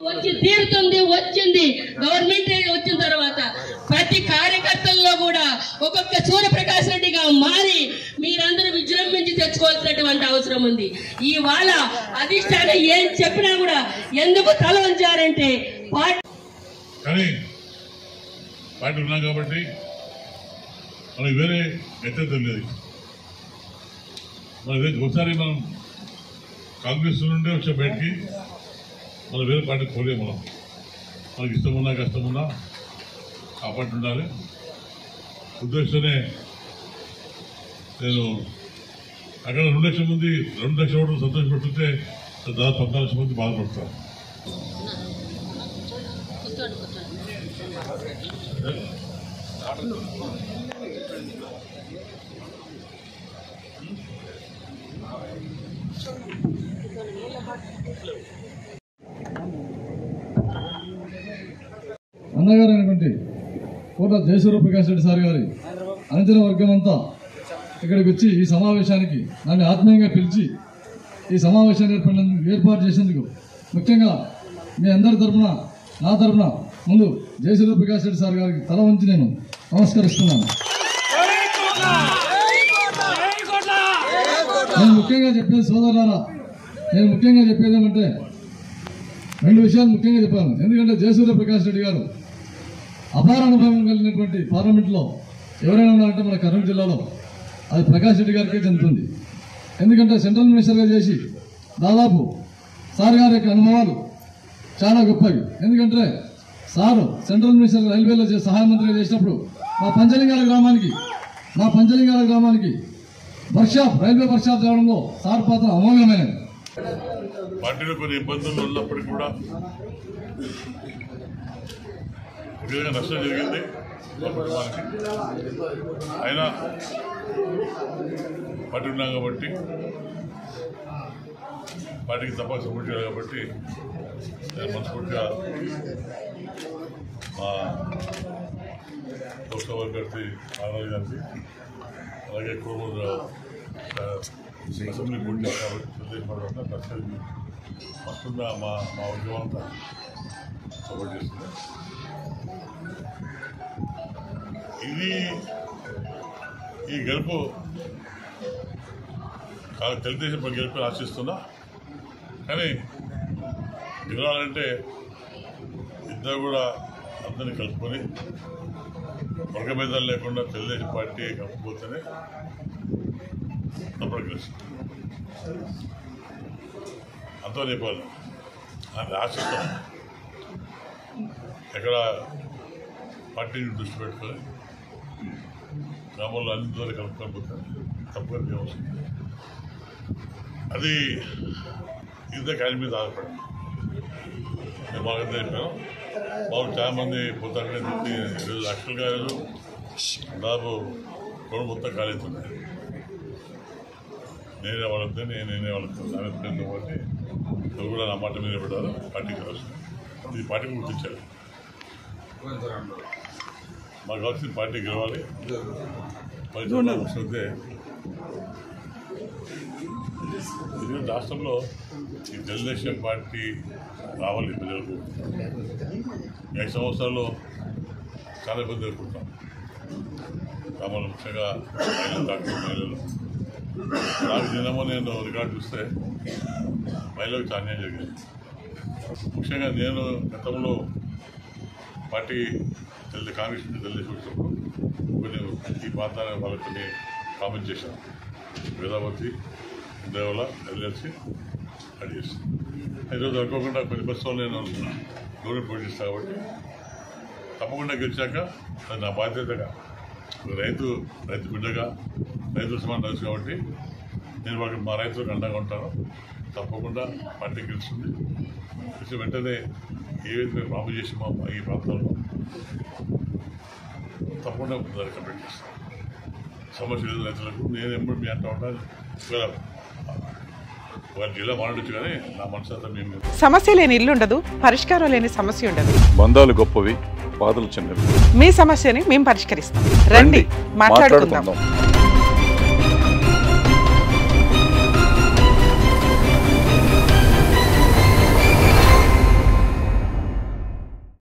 వచ్చి తీరుతుంది. వచ్చింది గవర్నమెంట్ వచ్చిన తర్వాత ప్రతి కార్యకర్తల్లో కూడా ఒక్కొక్క సూర్యప్రకాష్ రెడ్డిగా మారి మీరందరూ విజృంభించి తెచ్చుకోవాల్సినటువంటి అవసరం ఉంది. ఇవాళ అధిష్టానం ఏం చెప్పినా కూడా ఎందుకు తల వంచారంటే కానీ పార్టీ ఉన్నాం కాబట్టి మనకి వేరే ఎత్తు లేదు. ఒకసారి మనం కాంగ్రెస్ నుండి వచ్చే బయటికి మనం వేరే పార్టీకి పోలేము. మనకి ఇష్టమున్నా కష్టమున్నా ఆ పార్టీ ఉండాలి. ఉద్దేశంతోనే నేను అక్కడ 2 లక్షల మంది 2 లక్షల ఓట్లు సంతోషపెడుతుంటే దాదాపు 14 లక్షల మంది బాధపడతారు. అన్నగారు అయినటువంటి కోట జయసూర్యప్రకాష్ రెడ్డి సార్ గారి అనుచర వర్గం అంతా ఇక్కడికి వచ్చి ఈ సమావేశానికి నన్ను ఆత్మీయంగా పిలిచి ఈ సమావేశాన్ని ఏర్పాటు చేసేందుకు ముఖ్యంగా మీ అందరి తరఫున నా తరఫున ముందు జయసూర్యప్రకాష్ రెడ్డి సార్ గారికి తల వంచి నేను నమస్కరిస్తున్నాను. నేను ముఖ్యంగా చెప్పేది సోదరులారా, నేను ముఖ్యంగా చెప్పేది ఏమంటే 2 విషయాలు ముఖ్యంగా చెప్పాను. ఎందుకంటే జయసూర్యప్రకాష్ రెడ్డి గారు అపార అనుభవం కలిగినటువంటి పార్లమెంట్లో ఎవరైనా ఉన్నారంటే మన కర్నూలు జిల్లాలో అది ప్రకాష్ రెడ్డి గారికే చెందుతుంది. ఎందుకంటే సెంట్రల్ మినిస్టర్గా చేసి దాదాపు సార్ గారి యొక్క అనుభవాలు చాలా గొప్పవి. ఎందుకంటే సారు సెంట్రల్ మినిస్టర్ రైల్వేలో సహాయ మంత్రిగా చేసినప్పుడు మా పంచలింగాల గ్రామానికి రైల్వే వర్క్షాప్ చేయడంలో సార్ పాత్ర అమోఘమైనది. పార్టీలో కొన్ని ఇబ్బందులు ఉన్నప్పటికీ కూడా విధంగా నష్టం జరిగింది కుటుంబానికి. అయినా పార్టీ ఉన్నాం కాబట్టి పార్టీకి తప్పక సపోర్ట్ చేయాలి కాబట్టి నేను మనస్ఫూర్తిగా మా లోక్సభ అభ్యర్థి నారాయణ గారికి అలాగే కోమూరు అసెంబ్లీ పోటీ కాబట్టి ప్రదేశపడకుండా వస్తుందా మా ఉద్యమం అంతా సపోర్ట్ చేస్తుంది. ఈ గెలుపు తెలుగుదేశం గెలుపు ఆశిస్తున్నా. కానీ గెలవాలంటే ఇద్దరు కూడా అందరినీ కలుపుకొని వర్గభేదాలు లేకుండా తెలుగుదేశం పార్టీ కలుపుకోతేనే తప్పక గెలుస్తుంది. అంతా చెప్పాలి అని ఆశిస్తాం. ఎక్కడ పార్టీని దృష్టి పెట్టుకొని గ్రామంలో అన్ని ద్వారా కలుపుకొని తప్పగా వస్తుంది. అది ఇద్దరు ఆయన మీద ఆధారపడింది. నేను బాగా చెప్పాను. బాబు చాలా మంది పోతారనే ఈరోజు యాక్చువల్గా దాదాపు రోడ్డు మొత్తం ఖాళీ అవుతున్నాయి. నేనే వాళ్ళతో నేనే వాళ్ళతో నాయకులతో పాటు నువ్వు కూడా నా మాట మీద పెట్టారు. పార్టీకి కావాల్సింది ఈ పార్టీ గుర్తించారు. మాకు కావాల్సిన పార్టీ గెలవాలి. వస్తే ఇది రాష్ట్రంలో ఈ తెలుగుదేశం పార్టీ రావాలి. ప్రజలకు 5 సంవత్సరాల్లో చాలా ఇబ్బంది ఎదుర్కొంటాం. గ్రామాలు ముఖ్యంగా మహిళలు నాకు దినమో నేను రికార్డు చూస్తే మహిళలకు చాలా అన్యాయం జరిగింది. ముఖ్యంగా నేను గతంలో పార్టీ కాంగ్రెస్ నుంచి తెలుగుదేశం వచ్చినప్పుడు కొన్ని ఈ ప్రాంతాల వాళ్ళకి కొన్ని కామెంట్ చేశాను. వేదావతి దేవల ఎల్ఎల్సి అది చేస్తాను. ఈరోజు అనుకోకుండా కొన్ని బస్సులో నేను గవర్నమెంట్ పోటీ చేస్తాను కాబట్టి తప్పకుండా గెలిచాక అది నా బాధ్యతగా రైతు బిడ్డగా రైతుల సమానం తెలుసు కాబట్టి నేను వాళ్ళకి మా రైతులకు అండగా ఉంటాను. తప్పకుండా పార్టీ గెలుస్తుంది. గెలిచి వెంటనే ఏవైతే మేము ప్రామిస్ చేసామో ఈ ప్రాంతాల్లో తప్పకుండా దాన్ని కంప్లీట్ చేస్తాం. సమస్య లేదు రైతులకు. నేను ఎప్పుడు మీ అంటూ ఉంటాను, ఒక జిల్లా మాట్లాడచ్చు కానీ నా మనసు అంతా మేము. సమస్య లేని ఇల్లు ఉండదు, పరిష్కారం లేని సమస్య ఉండదు. బంధాలు గొప్పవి, బాధలు చిన్నవి. మీ సమస్యని మేము పరిష్కరిస్తాం. రండి, మాట్లాడుకుందాం.